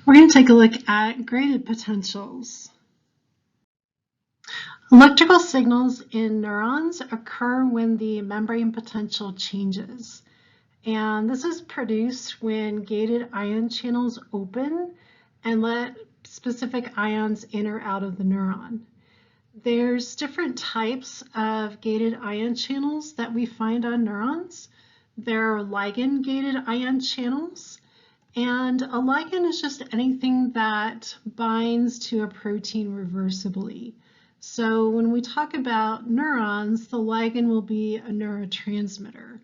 We're going to take a look at graded potentials. Electrical signals in neurons occur when the membrane potential changes. And this is produced when gated ion channels open and let specific ions in or out of the neuron. There's different types of gated ion channels that we find on neurons. There are ligand-gated ion channels. And a ligand is just anything that binds to a protein reversibly. So when we talk about neurons, the ligand will be a neurotransmitter.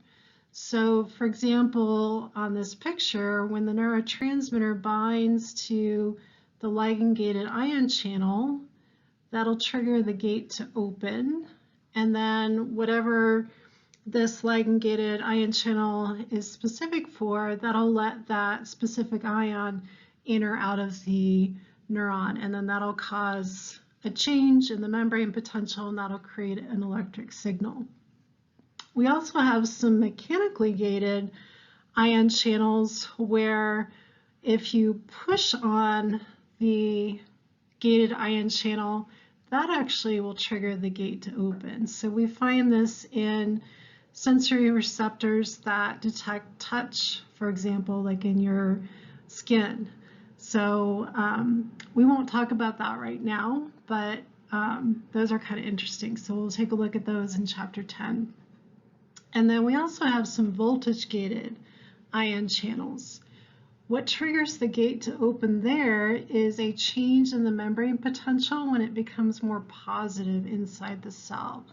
So for example, on this picture, when the neurotransmitter binds to the ligand-gated ion channel, that'll trigger the gate to open. And then whatever this ligand-gated ion channel is specific for, that'll let that specific ion in or out of the neuron, and then that'll cause a change in the membrane potential, and that'll create an electric signal. We also have some mechanically gated ion channels where if you push on the gated ion channel, that actually will trigger the gate to open. So we find this in sensory receptors that detect touch, for example, like in your skin. So we won't talk about that right now, but those are kind of interesting. So we'll take a look at those in chapter 10. And then we also have some voltage-gated ion channels. What triggers the gate to open there is a change in the membrane potential when it becomes more positive inside the cell.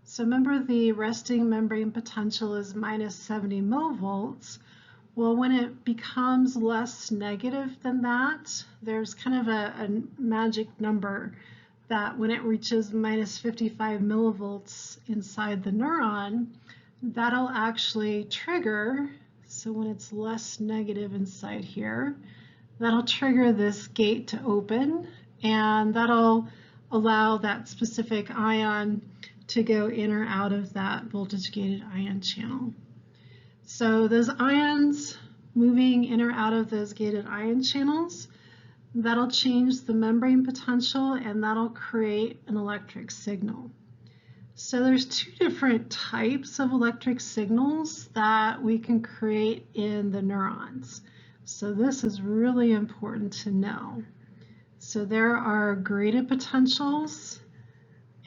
So remember, the resting membrane potential is minus 70 millivolts. Well, when it becomes less negative than that, there's kind of a magic number that when it reaches minus 55 millivolts inside the neuron, that'll actually trigger, so when it's less negative inside here, that'll trigger this gate to open, and that'll allow that specific ion to go in or out of that voltage-gated ion channel. So those ions moving in or out of those gated ion channels, that'll change the membrane potential, and that'll create an electric signal. So there's two different types of electric signals that we can create in the neurons. So this is really important to know. So there are graded potentials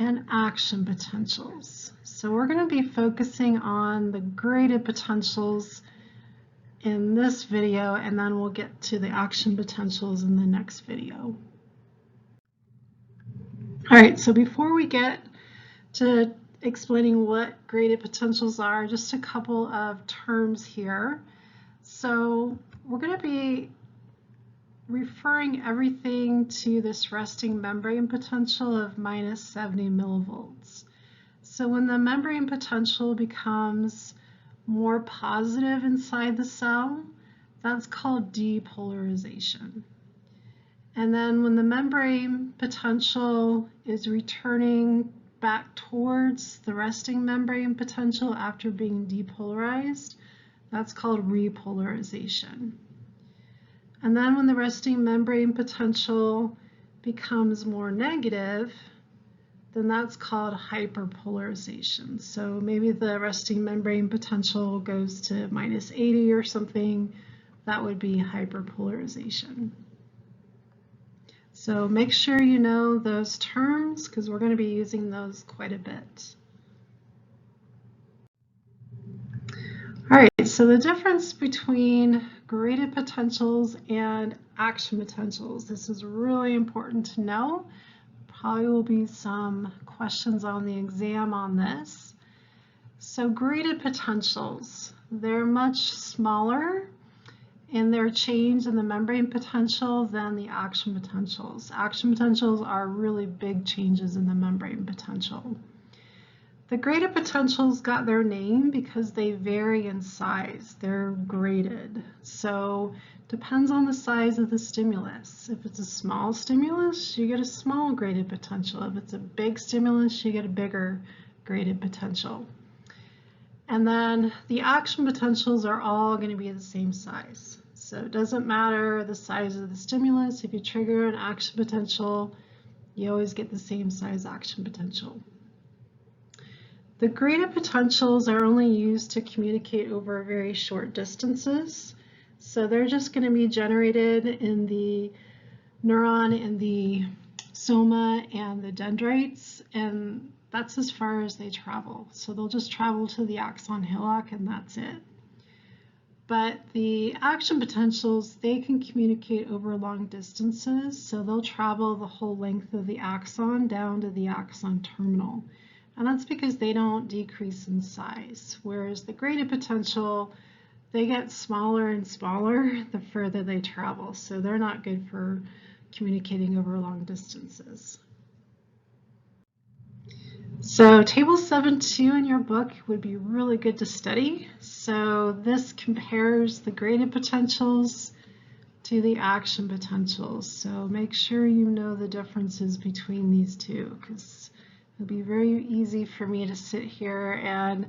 and action potentials. So we're going to be focusing on the graded potentials in this video, and then we'll get to the action potentials in the next video. All right, so before we get to explaining what graded potentials are, just a couple of terms here. So we're going to be referring everything to this resting membrane potential of minus 70 millivolts. So when the membrane potential becomes more positive inside the cell, that's called depolarization. And then when the membrane potential is returning back towards the resting membrane potential after being depolarized, that's called repolarization. And then when the resting membrane potential becomes more negative, then that's called hyperpolarization. So maybe the resting membrane potential goes to minus 80 or something. That would be hyperpolarization. So make sure you know those terms, because we're going to be using those quite a bit. All right, so the difference between graded potentials and action potentials. This is really important to know. Probably will be some questions on the exam on this. So graded potentials, they're much smaller in their change in the membrane potential than the action potentials. Action potentials are really big changes in the membrane potential. The graded potentials got their name because they vary in size. They're graded. So depends on the size of the stimulus. If it's a small stimulus, you get a small graded potential. If it's a big stimulus, you get a bigger graded potential. And then the action potentials are all going to be the same size. So it doesn't matter the size of the stimulus. If you trigger an action potential, you always get the same size action potential. The graded potentials are only used to communicate over very short distances. So they're just going to be generated in the neuron in the soma and the dendrites, and that's as far as they travel. So they'll just travel to the axon hillock and that's it. But the action potentials, they can communicate over long distances, so they'll travel the whole length of the axon down to the axon terminal. And that's because they don't decrease in size, whereas the graded potential, they get smaller and smaller the further they travel, so they're not good for communicating over long distances. So table 7.2 in your book would be really good to study. So this compares the graded potentials to the action potentials. So make sure you know the differences between these two, because it'll be very easy for me to sit here and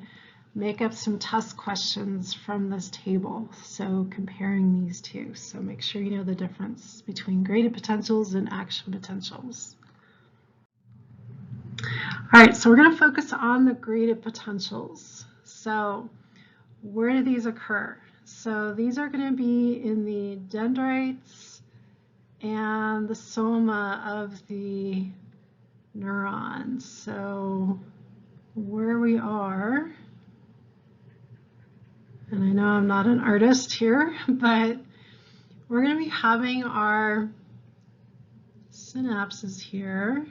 make up some test questions from this table. So comparing these two. So make sure you know the difference between graded potentials and action potentials. All right, so we're going to focus on the graded potentials. So where do these occur? So these are going to be in the dendrites and the soma of the neurons. So where we are, and I know I'm not an artist here, but we're going to be having our synapses here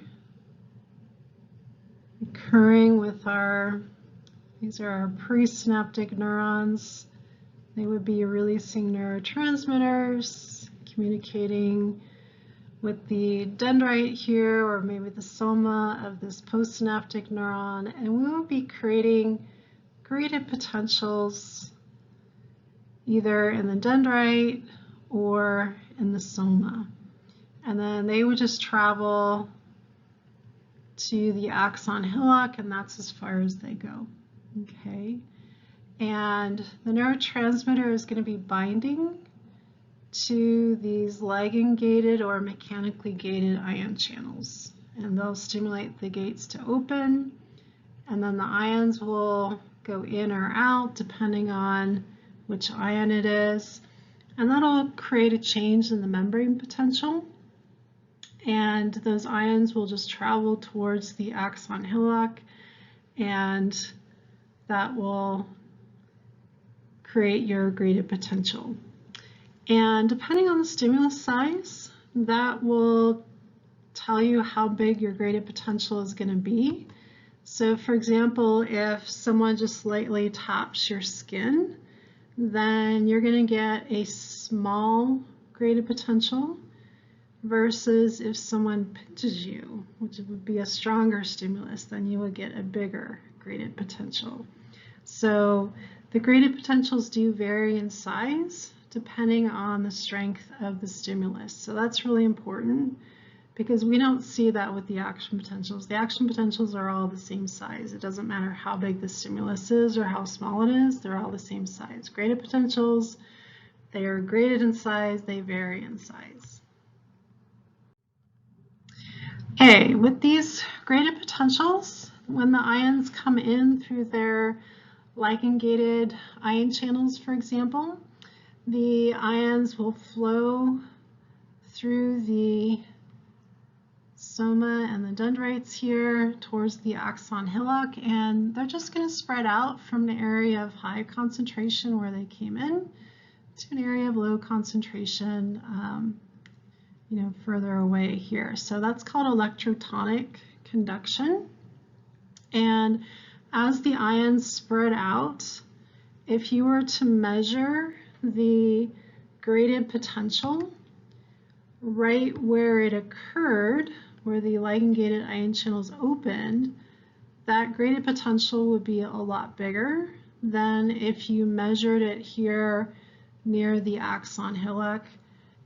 occurring with these are our presynaptic neurons. They would be releasing neurotransmitters, communicating with the dendrite here, or maybe the soma of this postsynaptic neuron, and we will be creating graded potentials either in the dendrite or in the soma. And then they would just travel to the axon hillock, and that's as far as they go. Okay, and the neurotransmitter is going to be binding to these ligand-gated or mechanically gated ion channels, and they'll stimulate the gates to open, and then the ions will go in or out depending on which ion it is, and that'll create a change in the membrane potential. And those ions will just travel towards the axon hillock, and that will create your graded potential. And depending on the stimulus size, that will tell you how big your graded potential is going to be. So for example, if someone just lightly taps your skin, then you're going to get a small graded potential, versus if someone pinches you, which would be a stronger stimulus, then you would get a bigger graded potential. So the graded potentials do vary in size depending on the strength of the stimulus. So that's really important because we don't see that with the action potentials. The action potentials are all the same size. It doesn't matter how big the stimulus is or how small it is, they're all the same size. Graded potentials, they are graded in size, they vary in size. Okay, with these graded potentials, when the ions come in through their ligand-gated ion channels, for example, the ions will flow through the soma and the dendrites here towards the axon hillock, and they're just going to spread out from an area of high concentration where they came in to an area of low concentration further away here. So that's called electrotonic conduction. And as the ions spread out, if you were to measure the graded potential right where it occurred, where the ligand-gated ion channels opened, that graded potential would be a lot bigger than if you measured it here near the axon hillock.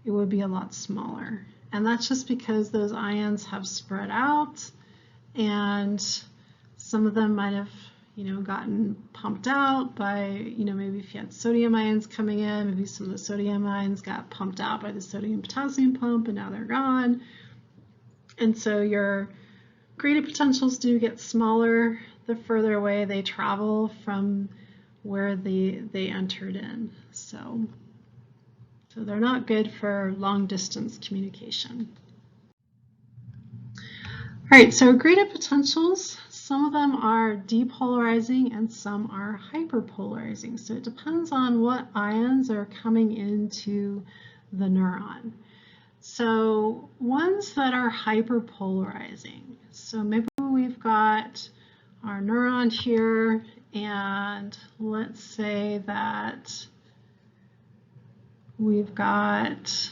It would be a lot smaller. And that's just because those ions have spread out, and some of them might have gotten pumped out by, maybe if you had sodium ions coming in, maybe some of the sodium ions got pumped out by the sodium-potassium pump and now they're gone. And so your graded potentials do get smaller the further away they travel from where they entered in. So they're not good for long distance communication. All right, so graded potentials, some of them are depolarizing and some are hyperpolarizing. So it depends on what ions are coming into the neuron. So ones that are hyperpolarizing, so maybe we've got our neuron here, and let's say that we've got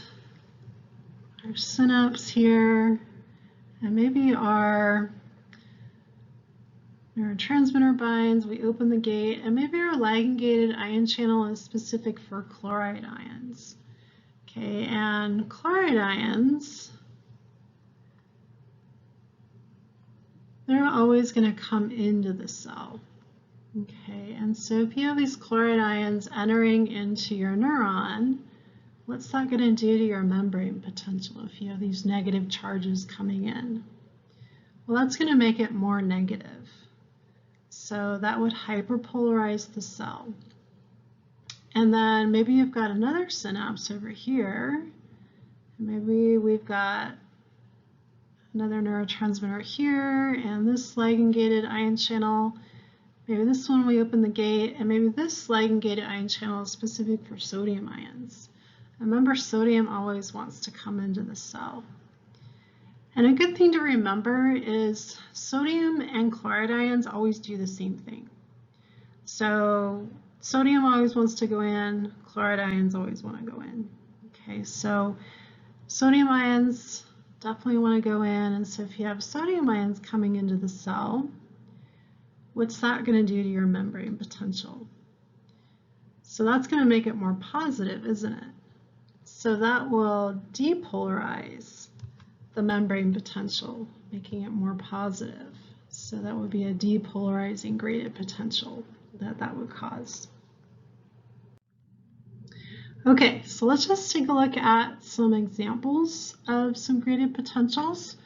our synapse here, and maybe our neurotransmitter binds, we open the gate, and maybe our ligand-gated ion channel is specific for chloride ions. Okay, and chloride ions, they're always going to come into the cell. Okay, and so if you have these chloride ions entering into your neuron, what's that going to do to your membrane potential if you have these negative charges coming in? Well, that's going to make it more negative. So that would hyperpolarize the cell. And then maybe you've got another synapse over here. Maybe we've got another neurotransmitter here, and this ligand-gated ion channel. Maybe this one we open the gate, and maybe this ligand-gated ion channel is specific for sodium ions. Remember, sodium always wants to come into the cell. And a good thing to remember is sodium and chloride ions always do the same thing. So sodium always wants to go in, chloride ions always want to go in. Okay, so sodium ions definitely want to go in, and so if you have sodium ions coming into the cell, what's that going to do to your membrane potential? So that's going to make it more positive, isn't it? So that will depolarize the membrane potential, making it more positive. So that would be a depolarizing graded potential that would cause. Okay, so let's just take a look at some examples of some graded potentials.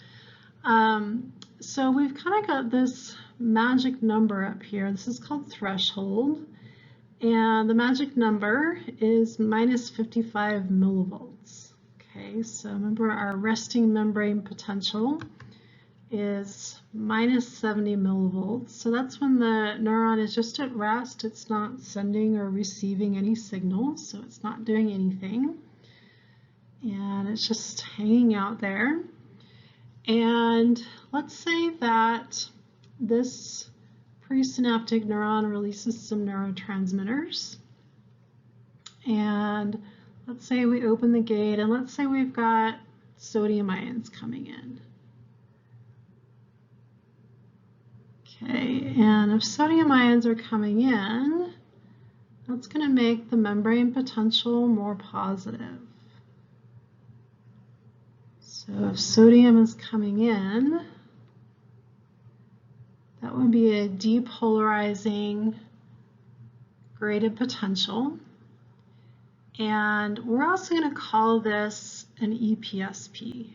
So we've kind of got this magic number up here. This is called threshold, and the magic number is minus 55 millivolts. Okay, so remember our resting membrane potential is minus 70 millivolts. So that's when the neuron is just at rest. It's not sending or receiving any signals, so it's not doing anything. And it's just hanging out there. And let's say that this presynaptic neuron releases some neurotransmitters. And let's say we open the gate, and let's say we've got sodium ions coming in. Okay, and if sodium ions are coming in, that's going to make the membrane potential more positive. So if sodium is coming in, that would be a depolarizing graded potential. And we're also going to call this an EPSP.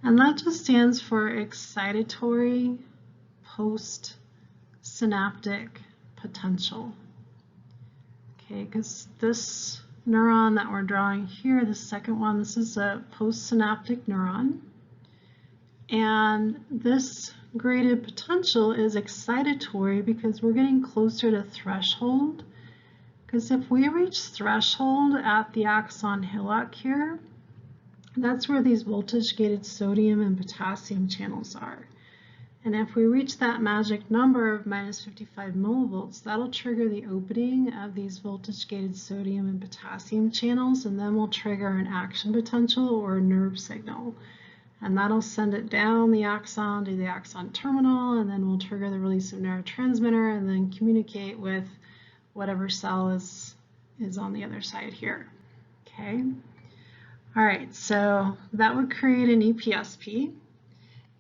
And that just stands for excitatory postsynaptic potential. Okay, because this neuron that we're drawing here, the second one, this is a postsynaptic neuron. And this graded potential is excitatory because we're getting closer to threshold. Because if we reach threshold at the axon hillock here, that's where these voltage-gated sodium and potassium channels are. And if we reach that magic number of minus 55 millivolts, that'll trigger the opening of these voltage-gated sodium and potassium channels, and then we'll trigger an action potential or a nerve signal. And that'll send it down the axon to the axon terminal, and then we'll trigger the release of neurotransmitter and then communicate with whatever cell is on the other side here. Okay. All right, so that would create an EPSP.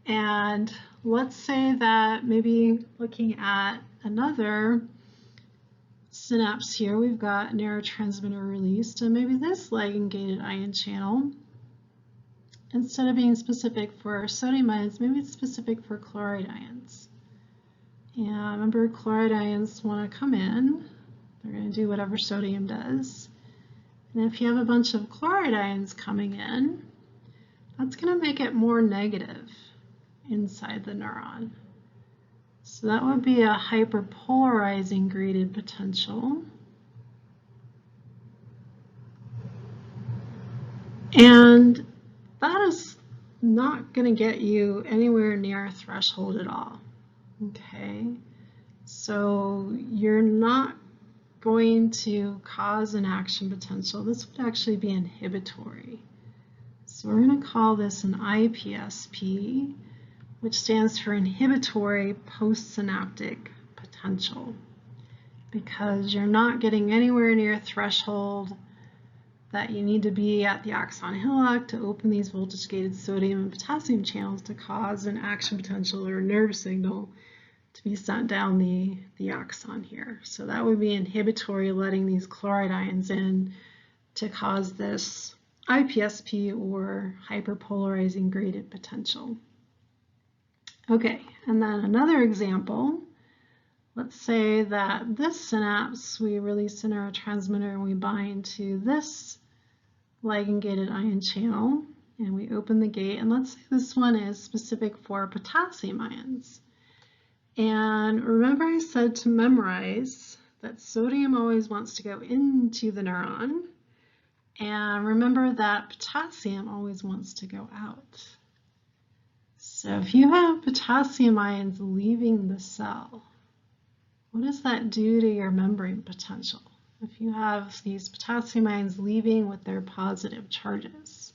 And let's say that maybe looking at another synapse here, we've got neurotransmitter released, and maybe this ligand-gated ion channel, instead of being specific for sodium ions, maybe it's specific for chloride ions. And remember, chloride ions want to come in. They're going to do whatever sodium does. And if you have a bunch of chloride ions coming in, that's going to make it more negative inside the neuron. So that would be a hyperpolarizing graded potential. And that is not going to get you anywhere near a threshold at all. Okay, so you're not going to cause an action potential. This would actually be inhibitory. So we're going to call this an IPSP, which stands for inhibitory postsynaptic potential, because you're not getting anywhere near threshold that you need to be at the axon hillock to open these voltage-gated sodium and potassium channels to cause an action potential or a nerve signal to be sent down the axon here. So that would be inhibitory, letting these chloride ions in to cause this IPSP or hyperpolarizing graded potential. Okay, and then another example. Let's say that this synapse, we release a neurotransmitter and we bind to this ligand-gated ion channel, and we open the gate, and let's say this one is specific for potassium ions. And remember, I said to memorize that sodium always wants to go into the neuron, and remember that potassium always wants to go out. So if you have potassium ions leaving the cell, what does that do to your membrane potential? If you have these potassium ions leaving with their positive charges,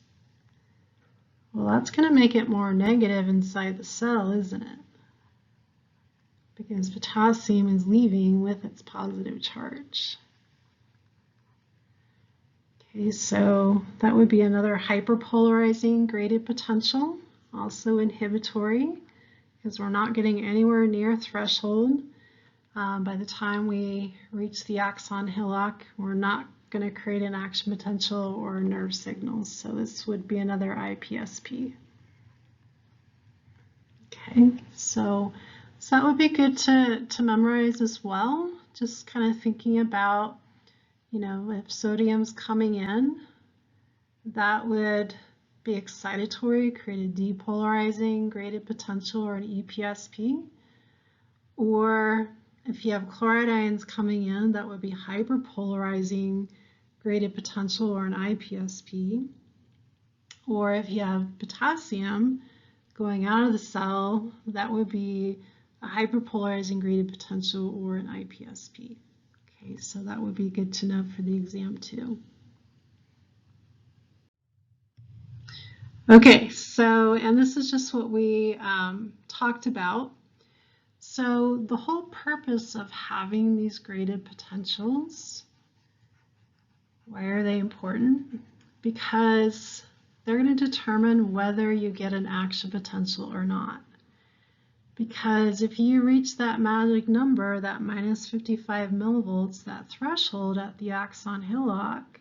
well, that's going to make it more negative inside the cell, isn't it? Because potassium is leaving with its positive charge. Okay, so that would be another hyperpolarizing graded potential, also inhibitory, because we're not getting anywhere near threshold. By the time we reach the axon hillock, we're not going to create an action potential or nerve signals. So this would be another IPSP. Okay, so that would be good to memorize as well. Just kind of thinking about, if sodium's coming in, that would be excitatory, create a depolarizing graded potential or an EPSP. Or if you have chloride ions coming in, that would be hyperpolarizing graded potential or an IPSP. Or if you have potassium going out of the cell, that would be a hyperpolarizing graded potential or an IPSP. Okay, so that would be good to know for the exam too. Okay, so, and this is just what we talked about. So the whole purpose of having these graded potentials, why are they important? Because they're going to determine whether you get an action potential or not. Because if you reach that magic number, that minus 55 millivolts, that threshold at the axon hillock,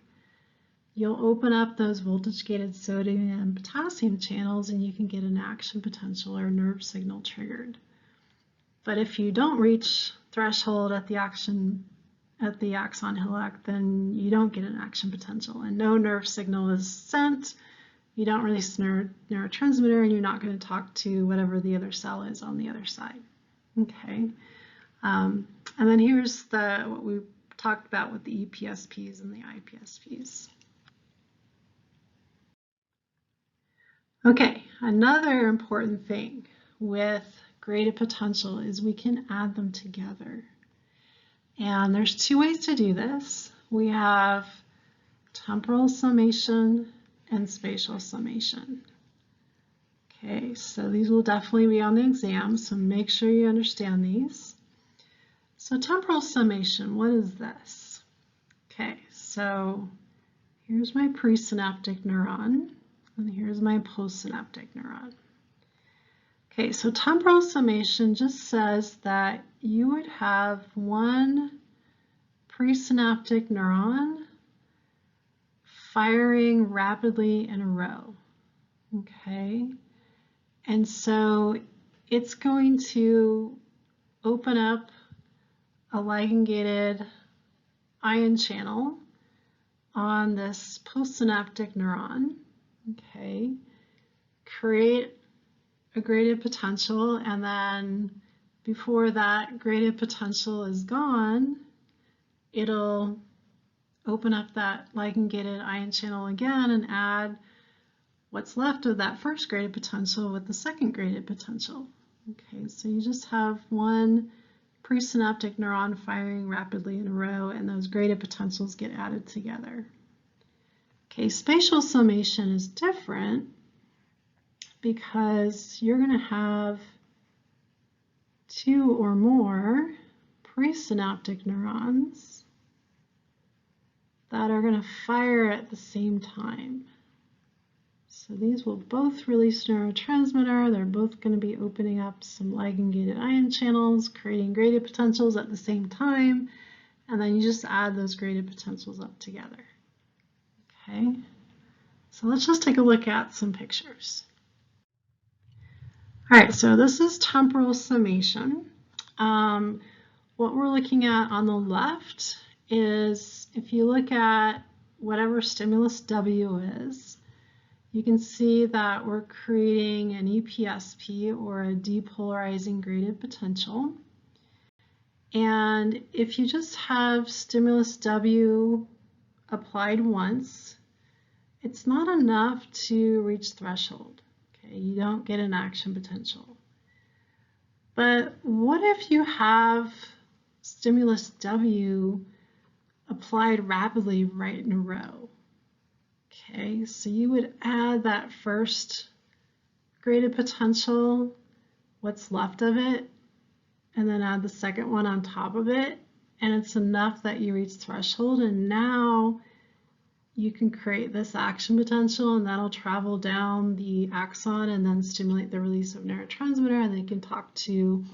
you'll open up those voltage-gated sodium and potassium channels and you can get an action potential or nerve signal triggered. But if you don't reach threshold at the axon hillock, then you don't get an action potential and no nerve signal is sent. You don't release neurotransmitter and you're not going to talk to whatever the other cell is on the other side. Okay. And then here's what we talked about with the EPSPs and the IPSPs. Okay, another important thing with graded potential is we can add them together. And there's two ways to do this. We have temporal summation and spatial summation. Okay, so these will definitely be on the exam, so make sure you understand these. So temporal summation, what is this? Okay, so here's my presynaptic neuron, and here's my postsynaptic neuron. Okay, so temporal summation just says that you would have one presynaptic neuron firing rapidly in a row. Okay, and so it's going to open up a ligand-gated ion channel on this postsynaptic neuron. Okay, create a graded potential, and then before that graded potential is gone, it'll open up that ligand-gated ion channel again and add what's left of that first graded potential with the second graded potential. Okay, so you just have one presynaptic neuron firing rapidly in a row, and those graded potentials get added together. Okay, spatial summation is different because you're going to have two or more presynaptic neurons that are going to fire at the same time. So these will both release neurotransmitter. They're both going to be opening up some ligand-gated ion channels, creating graded potentials at the same time, and then you just add those graded potentials up together. Okay, so let's just take a look at some pictures. All right, so this is temporal summation. What we're looking at on the left is if you look at whatever stimulus W is, you can see that we're creating an EPSP, or a depolarizing graded potential. And if you just have stimulus W applied once, it's not enough to reach threshold. Okay, you don't get an action potential. But what if you have stimulus W applied rapidly right in a row? Okay, so you would add that first graded potential, what's left of it, and then add the second one on top of it, and it's enough that you reach threshold, and now you can create this action potential, and that'll travel down the axon and then stimulate the release of neurotransmitter, and they can talk to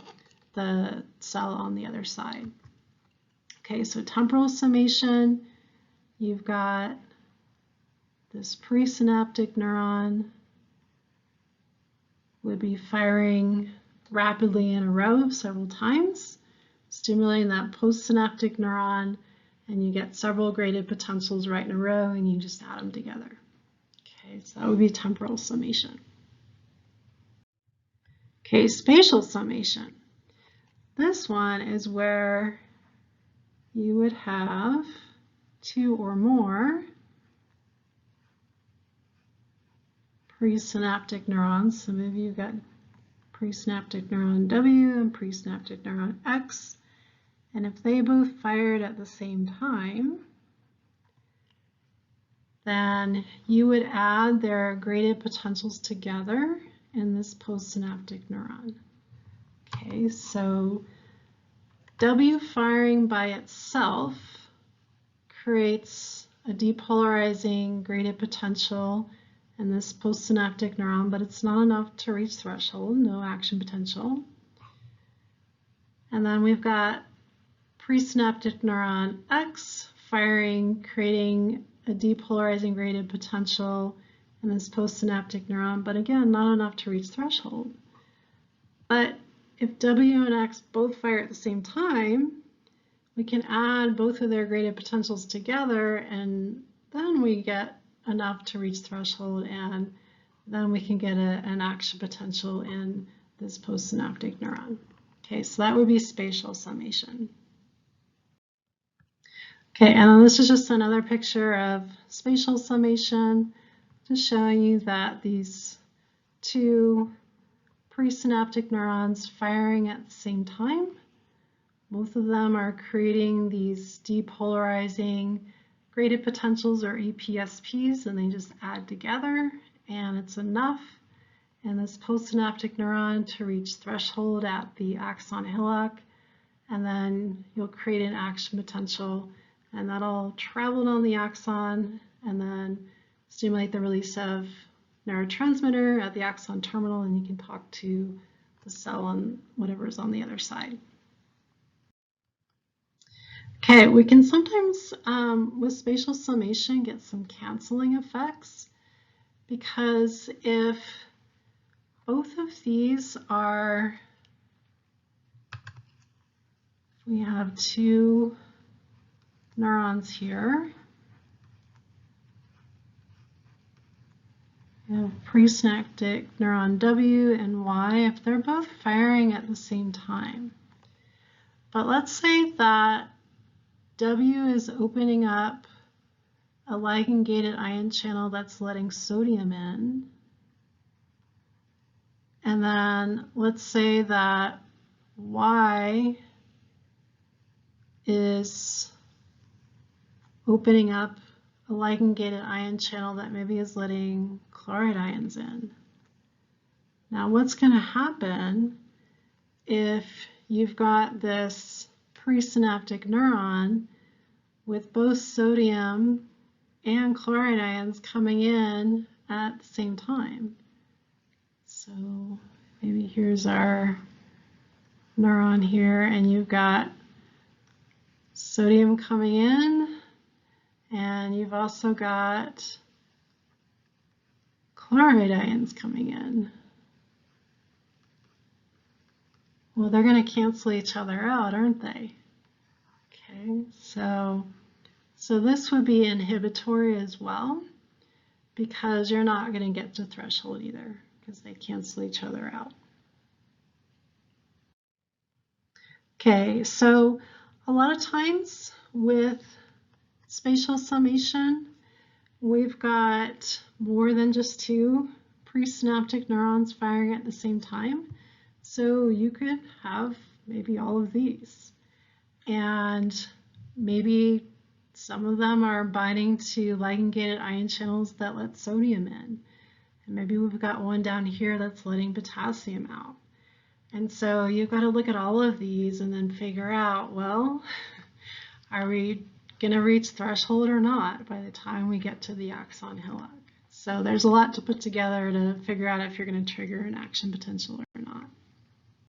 the cell on the other side. Okay, so temporal summation, you've got this presynaptic neuron would be firing rapidly in a row several times, stimulating that postsynaptic neuron, and you get several graded potentials right in a row, and you just add them together. Okay, so that would be temporal summation. Okay, spatial summation. This one is where you would have two or more presynaptic neurons. So maybe you've got presynaptic neuron W and presynaptic neuron X. And if they both fired at the same time, then you would add their graded potentials together in this postsynaptic neuron. Okay, so W firing by itself creates a depolarizing graded potential in this postsynaptic neuron, but it's not enough to reach threshold, no action potential. And then we've got presynaptic neuron X firing, creating a depolarizing graded potential in this postsynaptic neuron, but again, not enough to reach threshold. But if W and X both fire at the same time, we can add both of their graded potentials together, and then we get enough to reach threshold, and then we can get an action potential in this postsynaptic neuron. Okay, so that would be spatial summation. Okay, and this is just another picture of spatial summation, just showing you that these two presynaptic neurons firing at the same time, both of them are creating these depolarizing graded potentials, or EPSPs, and they just add together, and it's enough in this postsynaptic neuron to reach threshold at the axon hillock, and then you'll create an action potential, and that'll travel down the axon and then stimulate the release of neurotransmitter at the axon terminal, and you can talk to the cell and whatever is on the other side. Okay, we can sometimes, with spatial summation, get some canceling effects, because if both of these are, we have two neurons here, we have presynaptic neuron W and Y, if they're both firing at the same time. But let's say that W is opening up a ligand-gated ion channel that's letting sodium in. And then let's say that Y is opening up a ligand-gated ion channel that maybe is letting chloride ions in. Now what's going to happen if you've got this presynaptic neuron with both sodium and chloride ions coming in at the same time? So maybe here's our neuron here, and you've got sodium coming in, and you've also got chloride ions coming in. Well, they're going to cancel each other out, aren't they? Okay, so this would be inhibitory as well, because you're not going to get to threshold either, because they cancel each other out. Okay, so a lot of times with spatial summation, we've got more than just two presynaptic neurons firing at the same time. So you could have maybe all of these, and maybe some of them are binding to ligand-gated ion channels that let sodium in. And maybe we've got one down here that's letting potassium out. And so you've got to look at all of these and then figure out, well, are we going to reach threshold or not by the time we get to the axon hillock? So there's a lot to put together to figure out if you're going to trigger an action potential.